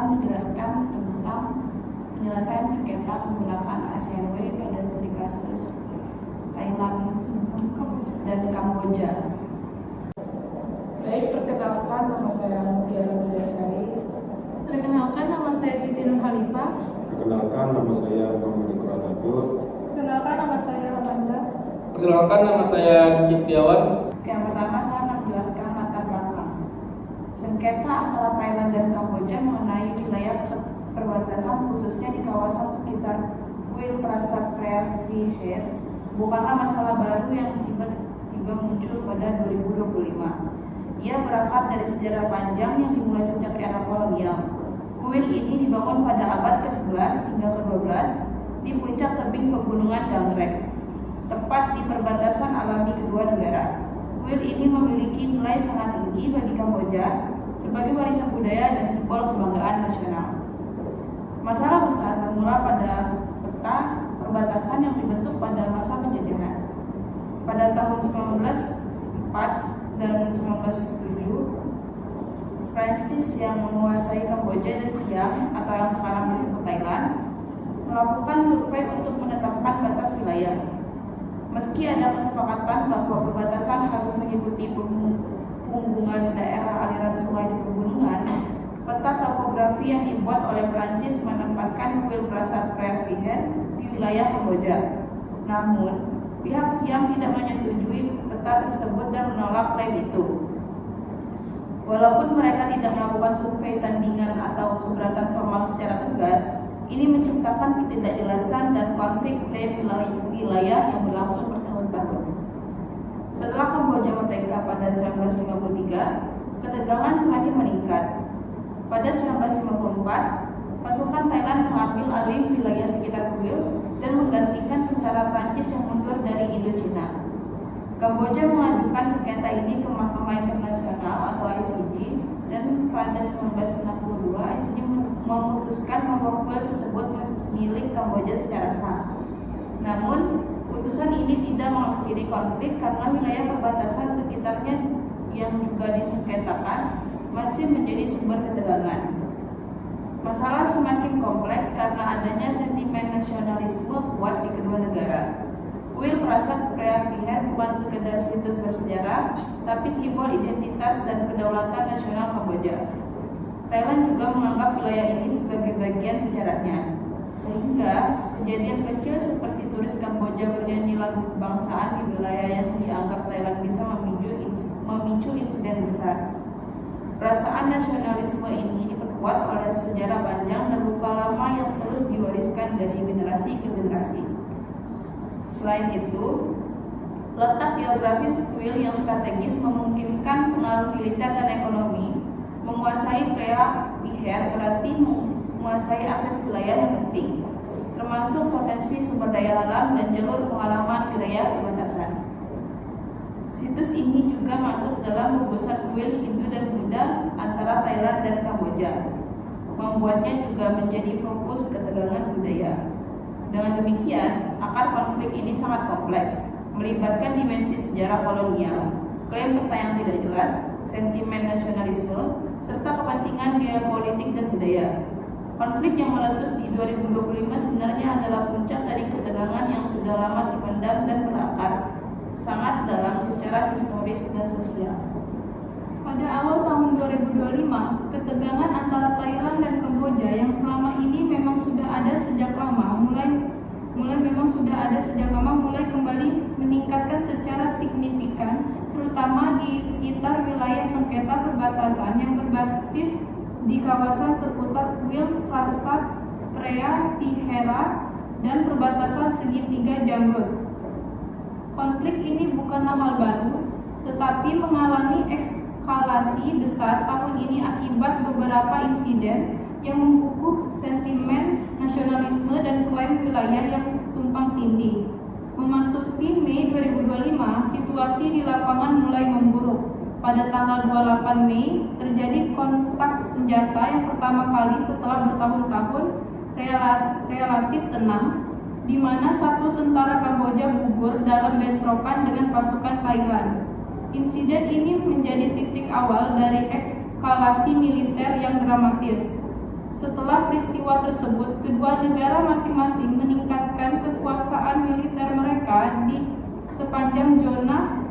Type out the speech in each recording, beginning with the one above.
menjelaskan tentang penyelesaian sengketa menggunakan ASEAN Way pada studi kasus Thailand dan Kamboja. Baik, perkenalkan, nama saya Mutiara Budiasari. Perkenalkan, nama saya Siti Nurhalifah. Perkenalkan, nama saya Muhammad Iqbal Abdul. Perkenalkan, nama saya Amanda. Perkenalkan, nama saya Kistiawan. Yang pertama, saya akan menjelaskan latar belakang. Sengketa antara Thailand dan Kamboja mengenai wilayah perbatasan, khususnya di kawasan sekitar Kuil Prasat Preah Vihear, bukanlah masalah baru yang tiba-tiba muncul pada 2025. Ia berangkat dari sejarah panjang yang dimulai sejak era kolonial. Kuil ini dibangun pada abad ke-11 hingga ke-12 di puncak tebing pegunungan Dangrek, tepat di perbatasan alami kedua negara. Kuil ini memiliki nilai sangat tinggi bagi Kamboja sebagai warisan budaya dan simbol kebanggaan nasional. Masalah besar bermula pada peta perbatasan yang dibentuk pada masa penjajahan. Pada tahun 1904 dan 1907, Prancis yang menguasai Kamboja dan Siam atau yang sekarang disebut Thailand melakukan survei untuk menetapkan batas wilayah. Meski ada kesepakatan bahwa perbatasan harus mengikuti punggungan daerah aliran sungai di pegunungan, peta topografi yang dibuat oleh Prancis menempatkan Kuil Prasat Preah Vihear di wilayah Kamboja. Namun, pihak Siam tidak menyetujui peta tersebut dan menolak klaim itu. Walaupun mereka tidak melakukan survei tandingan atau keberatan formal secara tegas, ini menciptakan ketidakjelasan dan konflik klaim wilayah yang berlangsung bertahun-tahun. Setelah Kamboja merdeka pada 1953, ketegangan semakin meningkat. Pada 1954, pasukan Thailand mengambil alih wilayah sekitar kuil dan menggantikan tentara Prancis yang mundur dari Indochina. Kamboja mengajukan sengketa ini ke Mahkamah Internasional atau ICJ, dan pada 1962 ICJ memutuskan bahwa kuil tersebut milik Kamboja secara sah. Namun, putusan ini tidak mengakhiri konflik karena wilayah perbatasan sekitarnya yang juga disengketakan masih menjadi sumber ketegangan. Masalah semakin kompleks karena adanya sentimen nasionalisme kuat di kedua negara. Kuil Prasat Preah Vihear bukan sekedar situs bersejarah, tapi simbol identitas dan kedaulatan nasional Kamboja. Thailand juga menganggap wilayah ini sebagai bagian sejarahnya, sehingga kejadian kecil seperti turis Kamboja bernyanyi lagu kebangsaan di wilayah yang dianggap Thailand bisa memicu insiden besar. Perasaan nasionalisme ini diperkuat oleh sejarah panjang dan luka lama yang terus diwariskan dari generasi ke generasi. Selain itu, letak geografis kuil yang strategis memungkinkan pengaruh militer dan ekonomi. Menguasai Preah Vihear berarti menguasai akses wilayah yang penting, termasuk potensi sumber daya alam dan jalur pengalaman wilayah perbatasan. Situs ini juga masuk dalam gugusan kuil Hindu dan Buddha antara Thailand dan Kamboja, membuatnya juga menjadi fokus ketegangan budaya. Dengan demikian, akar konflik ini sangat kompleks, melibatkan dimensi sejarah kolonial, klaim peta yang tidak jelas, sentimen nasionalisme, serta kepentingan geopolitik dan budaya. Konflik yang meletus di 2025 sebenarnya adalah puncak dari ketegangan yang sudah lama dipendam dan berakar sangat dalam secara historis dan sosial. Pada awal tahun 2025, ketegangan antara Thailand dan Kamboja yang selama ini memang sudah ada sejak lama mulai kembali meningkatkan secara signifikan, terutama di sekitar wilayah sengketa perbatasan yang berbasis di kawasan seputar Kuil Prasat Preah Vihear dan perbatasan segitiga Jamrud. Konflik ini bukanlah hal baru, tetapi mengalami eskalasi besar tahun ini akibat beberapa insiden yang menggugah sentimen nasionalisme dan klaim wilayah yang tumpang tindih. Memasuki Mei 2025, situasi di lapangan mulai memburuk. Pada tanggal 28 Mei, terjadi kontak senjata yang pertama kali setelah bertahun-tahun relatif tenang, di mana satu tentara Kamboja gugur dalam bentrokan dengan pasukan Thailand. Insiden ini menjadi titik awal dari eskalasi militer yang dramatis. Setelah peristiwa tersebut, kedua negara masing-masing meningkatkan kekuasaan militer mereka di sepanjang zona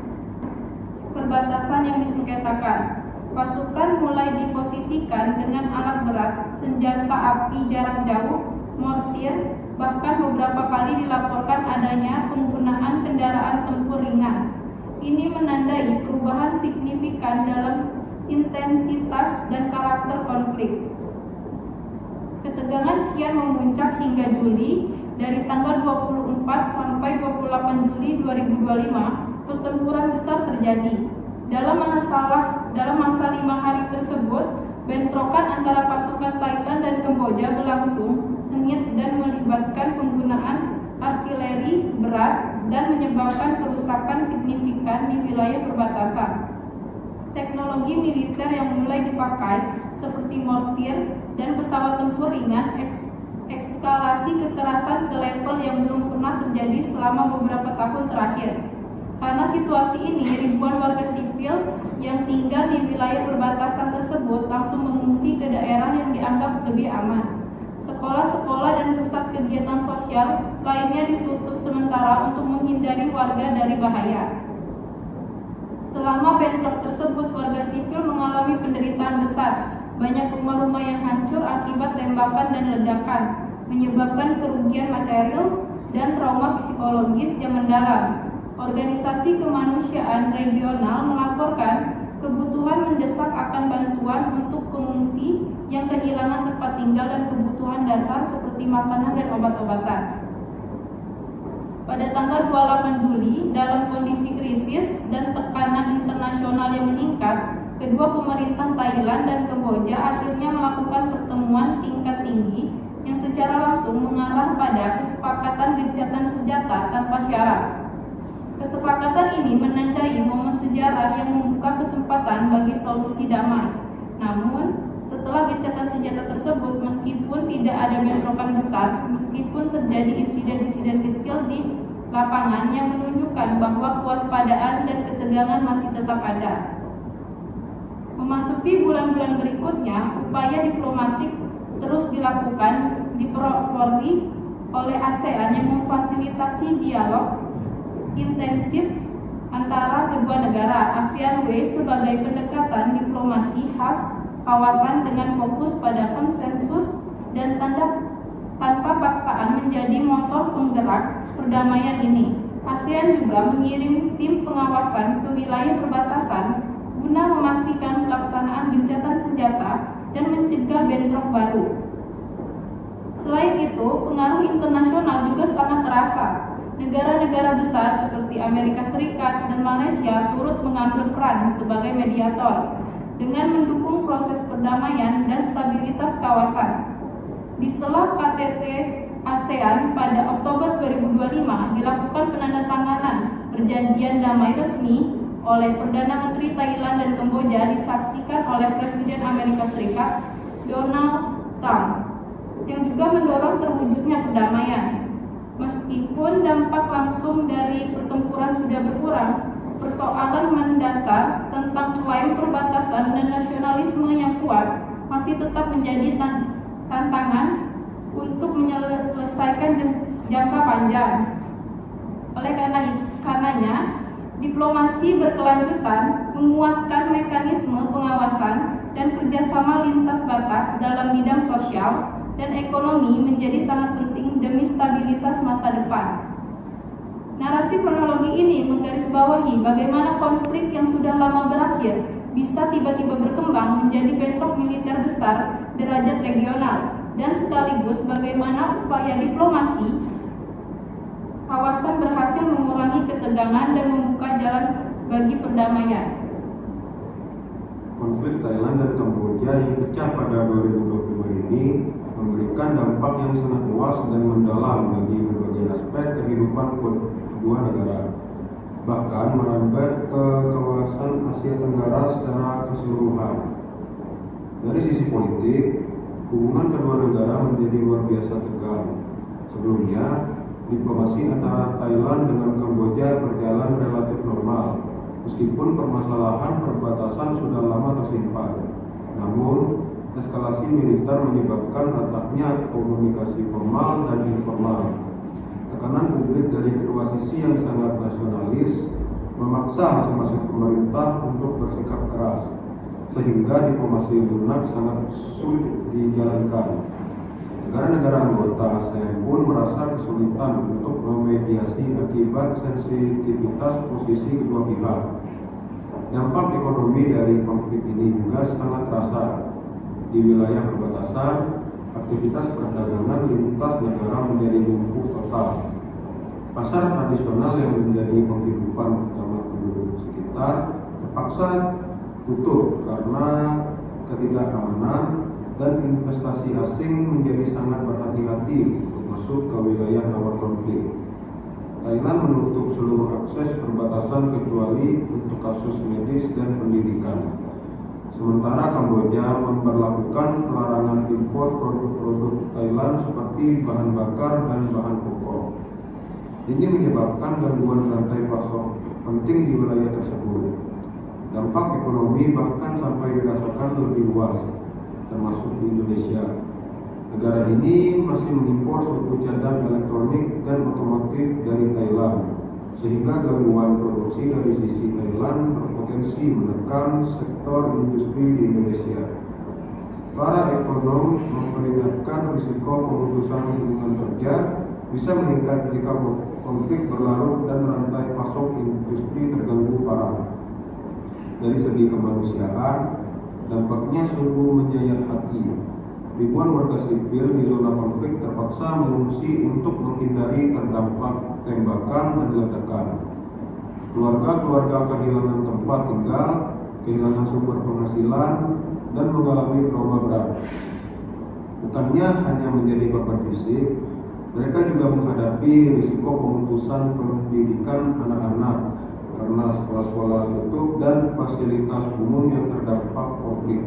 perbatasan yang disengketakan. Pasukan mulai diposisikan dengan alat berat, senjata api jarak jauh, mortir, bahkan beberapa kali dilaporkan adanya penggunaan kendaraan tempur ringan. Ini menandai perubahan signifikan dalam intensitas dan karakter konflik. Ketegangan kian memuncak hingga Juli. Dari tanggal 24 sampai 28 Juli 2025, pertempuran besar terjadi. Dalam masa 5 hari tersebut, bentrokan antara pasukan Thailand dan Kamboja berlangsung sengit dan melibatkan penggunaan artileri berat dan menyebabkan kerusakan signifikan di wilayah perbatasan. Teknologi militer yang mulai dipakai seperti mortir dan pesawat tempur ringan eskalasi kekerasan ke level yang belum pernah terjadi selama beberapa tahun terakhir. Karena situasi ini, ribuan warga sipil yang tinggal di wilayah perbatasan tersebut langsung mengungsi ke daerah yang dianggap lebih aman. Sekolah-sekolah dan pusat kegiatan sosial lainnya ditutup sementara untuk menghindari warga dari bahaya. Selama bentrok tersebut, warga sipil mengalami penderitaan besar. Banyak rumah-rumah yang hancur akibat tembakan dan ledakan, menyebabkan kerugian material dan trauma psikologis yang mendalam. Organisasi kemanusiaan regional melaporkan kebutuhan mendesak akan bantuan untuk pengungsi yang kehilangan tempat tinggal dan kebutuhan dasar seperti makanan dan obat-obatan. Pada tanggal 28 Juli, dalam kondisi krisis dan tekanan internasional yang meningkat, kedua pemerintah Thailand dan Kamboja akhirnya melakukan pertemuan tingkat tinggi yang secara langsung mengarah pada kesepakatan gencatan senjata tanpa syarat. Kesepakatan ini menandai momen sejarah yang membuka kesempatan bagi solusi damai. Namun, setelah gencatan senjata tersebut, meskipun tidak ada bentrokan besar, meskipun terjadi insiden-insiden kecil di lapangan yang menunjukkan bahwa kewaspadaan dan ketegangan masih tetap ada. Memasuki bulan-bulan berikutnya, upaya diplomatik terus dilakukan dipelopori oleh ASEAN yang memfasilitasi dialog intensif antara kedua negara. ASEAN Way sebagai pendekatan diplomasi khas kawasan dengan fokus pada konsensus dan tanpa paksaan menjadi motor penggerak perdamaian ini. ASEAN juga mengirim tim pengawasan ke wilayah perbatasan guna memastikan pelaksanaan gencatan senjata dan mencegah bentrok baru. Selain itu, pengaruh internasional juga sangat terasa. Negara-negara besar seperti Amerika Serikat dan Malaysia turut mengambil peran sebagai mediator dengan mendukung proses perdamaian dan stabilitas kawasan. Di sela KTT ASEAN pada Oktober 2025 dilakukan penandatanganan perjanjian damai resmi oleh Perdana Menteri Thailand dan Kamboja, disaksikan oleh Presiden Amerika Serikat Donald Trump, yang juga mendorong terwujudnya perdamaian. Meskipun dampak langsung dari pertempuran sudah berkurang, persoalan mendasar tentang klaim perbatasan dan nasionalisme yang kuat masih tetap menjadi tantangan untuk menyelesaikan jangka panjang. Oleh karenanya, diplomasi berkelanjutan menguatkan mekanisme pengawasan dan kerjasama lintas batas dalam bidang sosial dan ekonomi menjadi sangat penting demi stabilitas masa depan. Narasi kronologi ini menggarisbawahi bagaimana konflik yang sudah lama berakhir bisa tiba-tiba berkembang menjadi bentrok militer besar derajat regional, dan sekaligus bagaimana upaya diplomasi kawasan berhasil mengurangi ketegangan dan membuka jalan bagi perdamaian. Konflik Thailand dan Kamboja yang pecah pada 2025 ini memberikan dampak yang sangat luas dan mendalam bagi berbagai aspek kehidupan kedua negara, bahkan merambat ke kawasan Asia Tenggara secara keseluruhan. Dari sisi politik, hubungan kedua negara menjadi luar biasa tegang. Sebelumnya, diplomasi antara Thailand dengan Kamboja berjalan relatif normal, meskipun permasalahan perbatasan sudah lama tersimpan. Namun, eskalasi militer menyebabkan retaknya komunikasi formal dan informal. Tekanan publik dari kedua sisi yang sangat nasionalis memaksa masing-masing pemerintah untuk bersikap keras, sehingga diplomasi lunak sangat sulit dijalankan. Negara-negara anggota ASEAN pun merasa kesulitan untuk memediasi akibat sensitivitas posisi kedua pihak. Dampak ekonomi dari konflik ini juga sangat terasa. Di wilayah perbatasan, aktivitas perdagangan lintas negara menjadi lumpuh total. Pasar tradisional yang menjadi penghidupan utama penduduk sekitar terpaksa tutup karena ketidakamanan, dan investasi asing menjadi sangat berhati-hati untuk masuk ke wilayah rawan konflik. Thailand menutup seluruh akses perbatasan kecuali untuk kasus medis dan pendidikan. Sementara Kamboja memberlakukan larangan impor produk-produk Thailand seperti bahan bakar dan bahan pokok. Ini menyebabkan gangguan rantai pasok penting di wilayah tersebut. Dampak ekonomi bahkan sampai dirasakan lebih luas, termasuk di Indonesia. Negara ini masih mengimpor suku cadang elektronik dan otomotif dari Thailand, sehingga gangguan produksi dari sisi Thailand berpotensi menekan sektor industri di Indonesia. Para ekonom memperingatkan risiko pemutusan hubungan kerja bisa meningkat jika konflik berlarut dan rantai pasok industri terganggu parah. Dari segi kemanusiaan, dampaknya sungguh menyayat hati. Ribuan warga sipil di zona konflik terpaksa mengungsi untuk menghindari terdampak tembakan dan ledakan. Keluarga-keluarga kehilangan tempat tinggal, kehilangan sumber penghasilan, dan mengalami trauma berat. Bukannya hanya menjadi beban fisik, mereka juga menghadapi risiko pemutusan pendidikan anak-anak karena sekolah-sekolah tutup dan fasilitas umum yang terdampak konflik.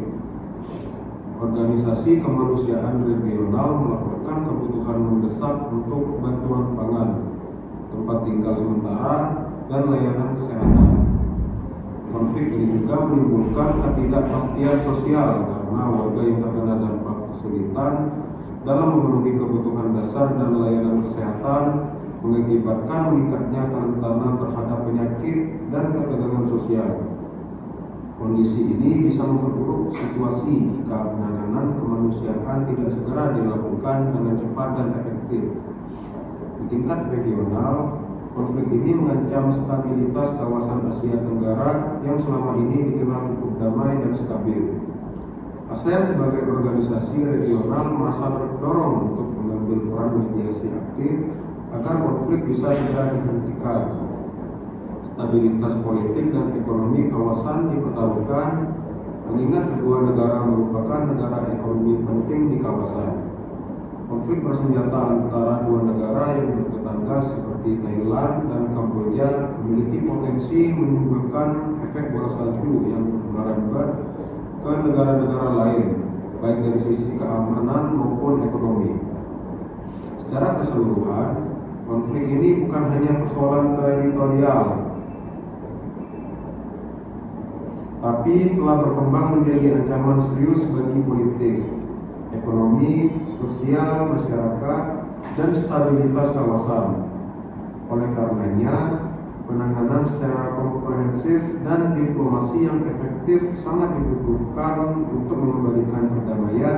Organisasi kemanusiaan regional melaporkan kebutuhan mendesak untuk bantuan pangan, tempat tinggal sementara, dan layanan kesehatan. Konflik ini juga menimbulkan ketidakpastian sosial karena warga yang terkena dampak kesulitan dalam memenuhi kebutuhan dasar dan layanan kesehatan, mengakibatkan meningkatnya kerentanan terhadap penyakit dan ketegangan sosial. Kondisi ini bisa memperburuk situasi jika penanganan kemanusiaan tidak segera dilakukan dengan cepat dan efektif. Di tingkat regional, konflik ini mengancam stabilitas kawasan Asia Tenggara yang selama ini dikenal cukup damai dan stabil. ASEAN sebagai organisasi regional merasa terdorong untuk mengambil peran mediasi aktif agar konflik bisa segera dihentikan. Stabilitas politik dan ekonomi kawasan dipertaruhkan, mengingat kedua negara merupakan negara ekonomi penting di kawasan. Konflik bersenjata antara dua negara yang bertetangga seperti Thailand dan Kamboja memiliki potensi menimbulkan efek bola salju yang merambat ke negara-negara lain, baik dari sisi keamanan maupun ekonomi. Secara keseluruhan, konflik ini bukan hanya persoalan teritorial, tapi telah berkembang menjadi ancaman serius bagi politik, ekonomi, sosial, masyarakat, dan stabilitas kawasan. Oleh karenanya, penanganan secara komprehensif dan diplomasi yang efektif sangat dibutuhkan untuk mengembalikan perdamaian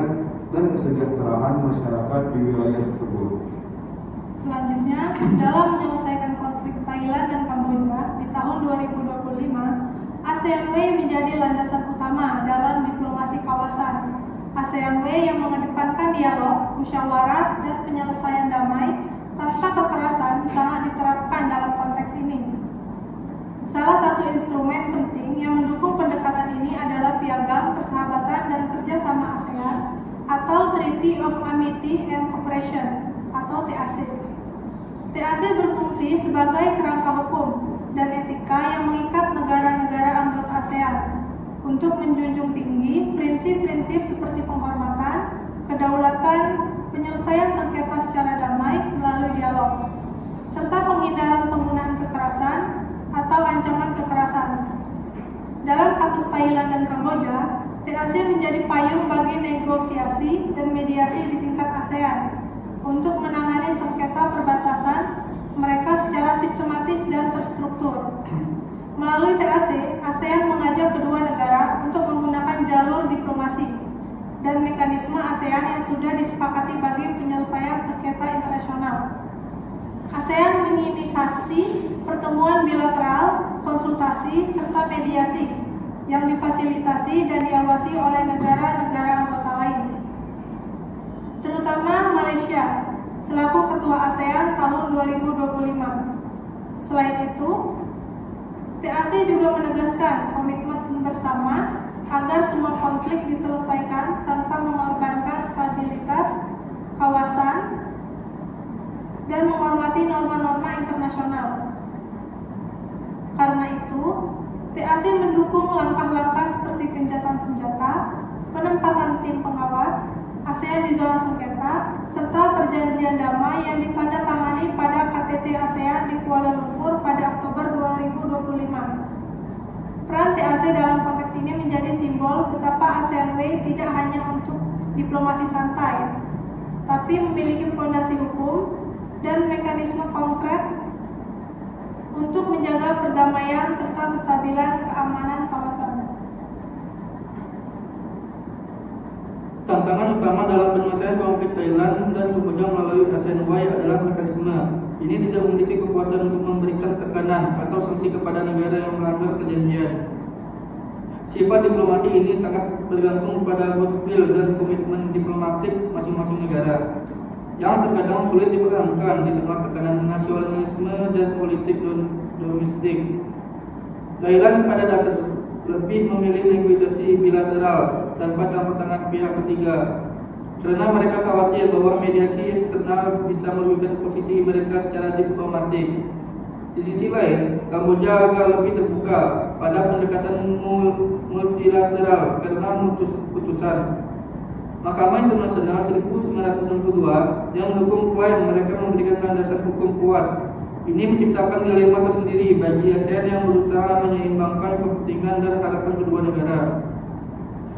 dan kesejahteraan masyarakat di wilayah tersebut. Selanjutnya, dalam menyelesaikan konflik Thailand dan Kamboja di tahun 2025, ASEAN Way menjadi landasan utama dalam diplomasi kawasan. ASEAN Way yang mengedepankan dialog, musyawarah, dan penyelesaian damai tanpa kekerasan sangat diterapkan dalam konteks ini. Salah satu instrumen penting yang mendukung pendekatan ini adalah Piagam Persahabatan dan Kerjasama ASEAN atau Treaty of Amity and Cooperation atau TAC. TAC berfungsi sebagai kerangka hukum dan etika yang mengikat negara-negara anggota ASEAN untuk menjunjung tinggi prinsip-prinsip seperti penghormatan, kedaulatan, penyelesaian sengketa secara damai melalui dialog, serta penghindaran penggunaan kekerasan atau ancaman kekerasan. Dalam kasus Thailand dan Kamboja, TAC TAC menjadi payung bagi negosiasi dan mediasi di tingkat ASEAN untuk menangani sengketa perbatasan mereka secara sistematis dan terstruktur. Melalui TAC, ASEAN mengajak kedua negara untuk menggunakan jalur diplomasi dan mekanisme ASEAN yang sudah disepakati bagi penyelesaian sengketa internasional. ASEAN menginisiasi pertemuan bilateral, konsultasi, serta mediasi yang difasilitasi dan diawasi oleh negara-negara anggota lain, terutama Malaysia selaku Ketua ASEAN tahun 2025. Selain itu, TAC juga menegaskan komitmen bersama agar semua konflik diselesaikan tanpa mengorbankan stabilitas kawasan dan menghormati norma-norma internasional. Karena itu, TAC mendukung langkah-langkah seperti gencatan senjata, penempatan tim pengawas, ASEAN di zona sengketa, serta perjanjian damai yang ditandatangani pada KTT ASEAN di Kuala Lumpur pada Oktober 2025. Peran TAC dalam konteks ini menjadi simbol betapa ASEAN Way tidak hanya untuk diplomasi santai, tapi memiliki fondasi hukum dan mekanisme konkret untuk menjaga perdamaian serta kestabilan keamanan kawasan. Tantangan utama dalam penyelesaian konflik Thailand dan Kamboja melalui ASEAN Way adalah mekanisme. Ini tidak memiliki kekuatan untuk memberikan tekanan atau sanksi kepada negara yang melanggar perjanjian. Sifat diplomasi ini sangat bergantung pada goodwill dan komitmen diplomatik masing-masing negara, yang terkadang sulit dipertahankan di tengah tekanan nasionalisme dan politik domestik. Thailand pada dasar lebih memilih negosiasi bilateral tanpa campur tangan pihak ketiga, karena mereka khawatir bahwa mediasi eksternal bisa merugikan posisi mereka secara diplomatik. Di sisi lain, Kamboja agak lebih terbuka pada pendekatan multilateral karena putusan Mahkamah Internasional 1962 yang mendukung klaim mereka memberikan landasan hukum kuat. Ini menciptakan dilema tersendiri bagi ASEAN yang berusaha menyeimbangkan kepentingan dan harapan kedua negara.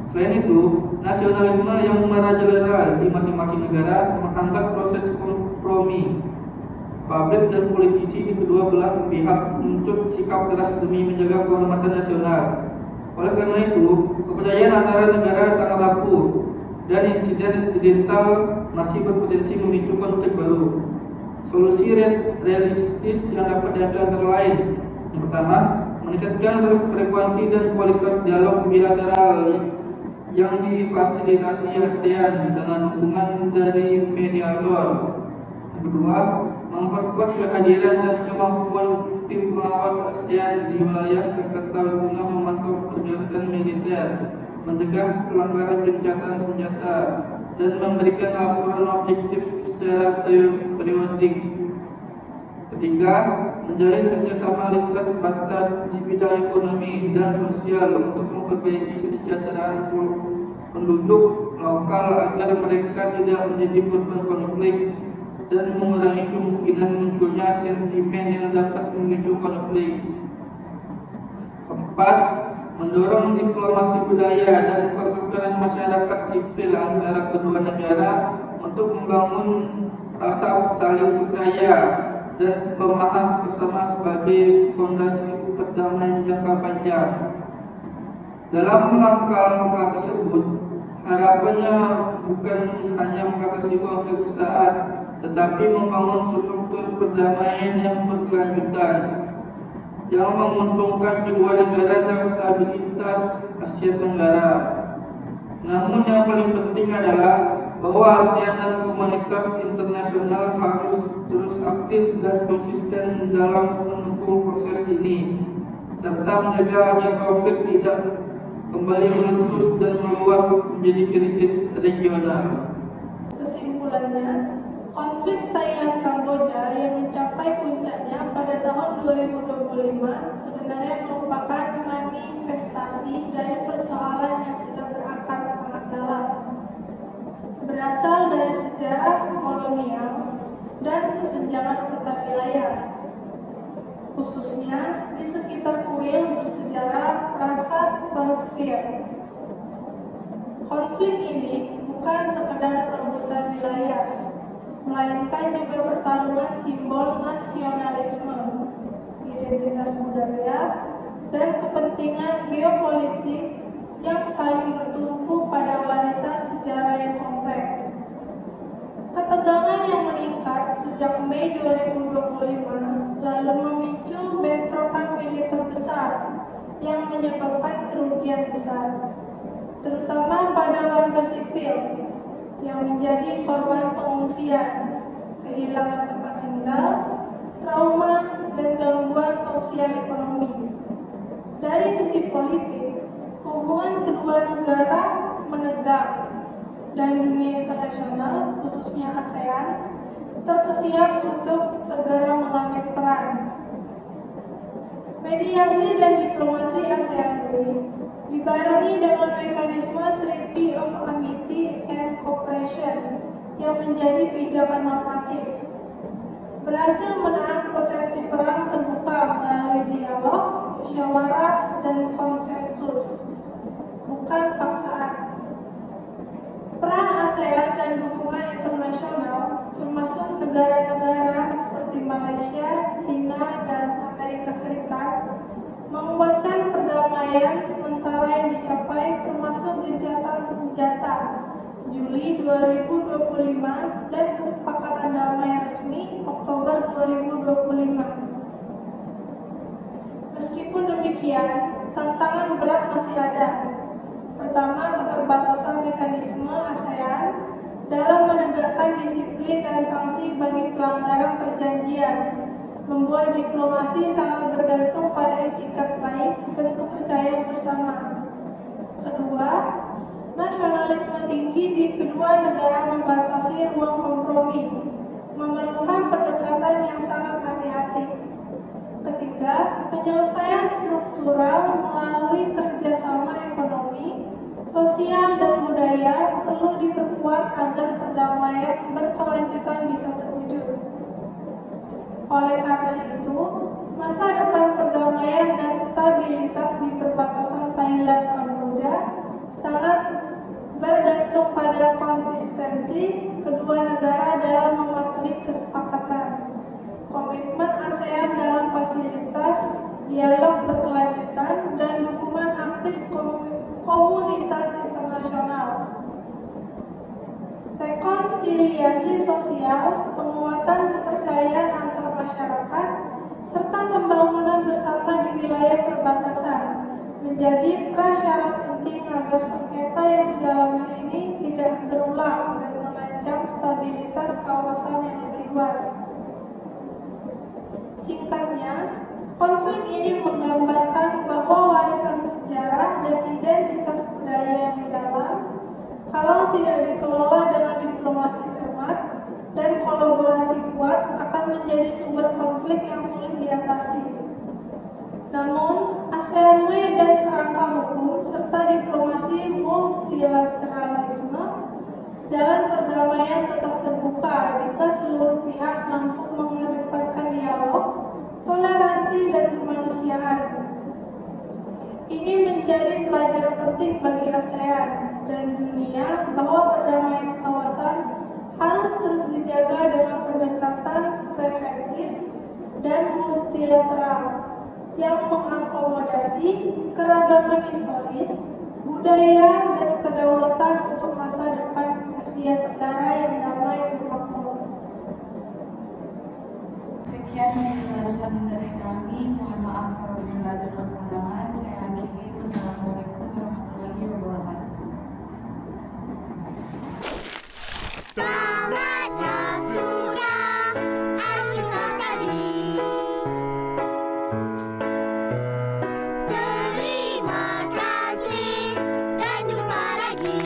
Selain itu, nasionalisme yang merajalela di masing-masing negara menghambat proses kompromi. Publik dan politisi di kedua belah pihak menuntut sikap keras demi menjaga kehormatan nasional. Oleh karena itu, kepercayaan antara negara sangat rapuh dan insiden idental masih berpotensi memicu konflik baru. Solusi realistis yang dapat diambil antara lain: yang pertama, meningkatkan frekuensi dan kualitas dialog bilateral yang difasilitasi ASEAN dengan dukungan dari mediator. Yang kedua, memperkuat kehadiran dan kemampuan tim pengawas ASEAN di wilayah sengketa guna memantau pergerakan militer, mencegah pelanggaran gencatan senjata, dan memberikan laporan objektif secara periodik. Ketiga, menjalin kerjasama lintas batas di bidang ekonomi dan sosial untuk memperbaiki kesejahteraan penduduk lokal agar mereka tidak menjadi korban konflik dan mengurangi kemungkinan munculnya sentimen yang dapat memicu konflik. Keempat, mendorong diplomasi budaya dan pertukaran masyarakat sipil antara kedua negara untuk membangun rasa saling percaya dan pemahaman bersama sebagai fondasi perdamaian jangka panjang. Dalam langkah-langkah tersebut, harapannya bukan hanya mengatasi konflik sesaat, tetapi membangun struktur perdamaian yang berkelanjutan yang menguntungkan kedua negara dan stabilitas Asia Tenggara. Namun yang paling penting adalah bahwa ASEAN dan komunitas internasional harus terus aktif dan konsisten dalam mendukung proses ini, serta menjaga agar konflik tidak kembali meletus dan meluas menjadi krisis regional. Kesimpulannya, konflik Thailand-Kamboja yang mencapai puncaknya pada tahun 2025 sebenarnya merupakan manifestasi dari persoalan yang sudah berakar sangat dalam, berasal dari sejarah kolonial dan kesenjangan peta wilayah, khususnya di sekitar kuil bersejarah Prasat Parukvir. Konflik ini bukan sekedar perebutan wilayah, melainkan juga pertarungan simbol nasionalisme, identitas budaya, dan kepentingan geopolitik yang saling bertumpu pada warisan sejarah yang kompleks. Ketegangan yang meningkat sejak Mei 2025 lalu memicu bentrokan militer besar yang menyebabkan kerugian besar, terutama pada warga sipil yang menjadi korban pengungsian, kehilangan tempat tinggal, trauma, dan gangguan sosial ekonomi. Dari sisi politik, hubungan kedua negara menegak dan dunia internasional, khususnya ASEAN, terkesiap untuk segera mengambil peran. Mediasi dan diplomasi ASEAN dibarengi dengan mekanisme Treaty of Amity and Cooperation yang menjadi pijakan normatif, berhasil menahan potensi perang terbuka melalui dialog, musyawarah, dan konsensus, bukan paksaan. Peran ASEAN dan dukungan internasional, termasuk negara-negara seperti Malaysia, China, dan Amerika Serikat, menguatkan perdamaian sementara yang dicapai, termasuk gencatan senjata Juli 2025 dan kesepakatan damai resmi Oktober 2025. Meskipun demikian, tantangan berat masih ada. Pertama, keterbatasan mekanisme ASEAN dalam menegakkan disiplin dan sanksi bagi pelanggaran perjanjian, membuat diplomasi sangat bergantung pada etikat baik dan kepercayaan bersama. Kedua, nasionalisme tinggi di kedua negara membatasi ruang kompromi, memerlukan pendekatan yang sangat hati-hati. Ketiga, penyelesaian struktural melalui kerjasama ekonomi, sosial, dan budaya perlu diperkuat agar perdamaian berkelanjutan bisa terwujud. Oleh karena itu, masa depan perdamaian dan stabilitas di perbatasan Thailand-Kamboja sangat bergantung pada konsistensi kedua negara dalam mematuhi kesepakatan, komitmen ASEAN dalam fasilitas dialog berkelanjutan, dan dukungan aktif komunitas internasional. Rekonsiliasi sosial, penguatan kepercayaan antar masyarakat, serta pembangunan bersama di wilayah perbatasan menjadi prasyarat penting agar sengketa yang sudah lama ini tidak berulang dan mengancam stabilitas kawasan yang lebih luas. Singkatnya, konflik ini menggambarkan bahwa warisan sejarah dan identitas budaya yang dalam, kalau tidak dikelola dengan diplomasi cermat dan kolaborasi kuat, akan menjadi sumber konflik yang sulit diatasi. Namun, ASEAN dan kerangka hukum serta diplomasi multilateralisme, jalan perdamaian tetap terbuka jika seluruh pihak mampu mengedepankan dialog, toleransi, dan kemanusiaan. Ini menjadi pelajaran penting bagi ASEAN dan dunia bahwa perdamaian kawasan harus terus dijaga dengan pendekatan preventif dan multilateral yang mengakomodasi keragaman historis, budaya, dan kedaulatan untuk masa depan Asia Tenggara yang damai dan makmur. Sekian penjelasan dari kami. Mohon maaf apabila ada kekurangan. Saya akhiri. Wassalamualaikum warahmatullahi wabarakatuh. Saatnya sudah acuhkan tadi. Terima kasih dan jumpa lagi.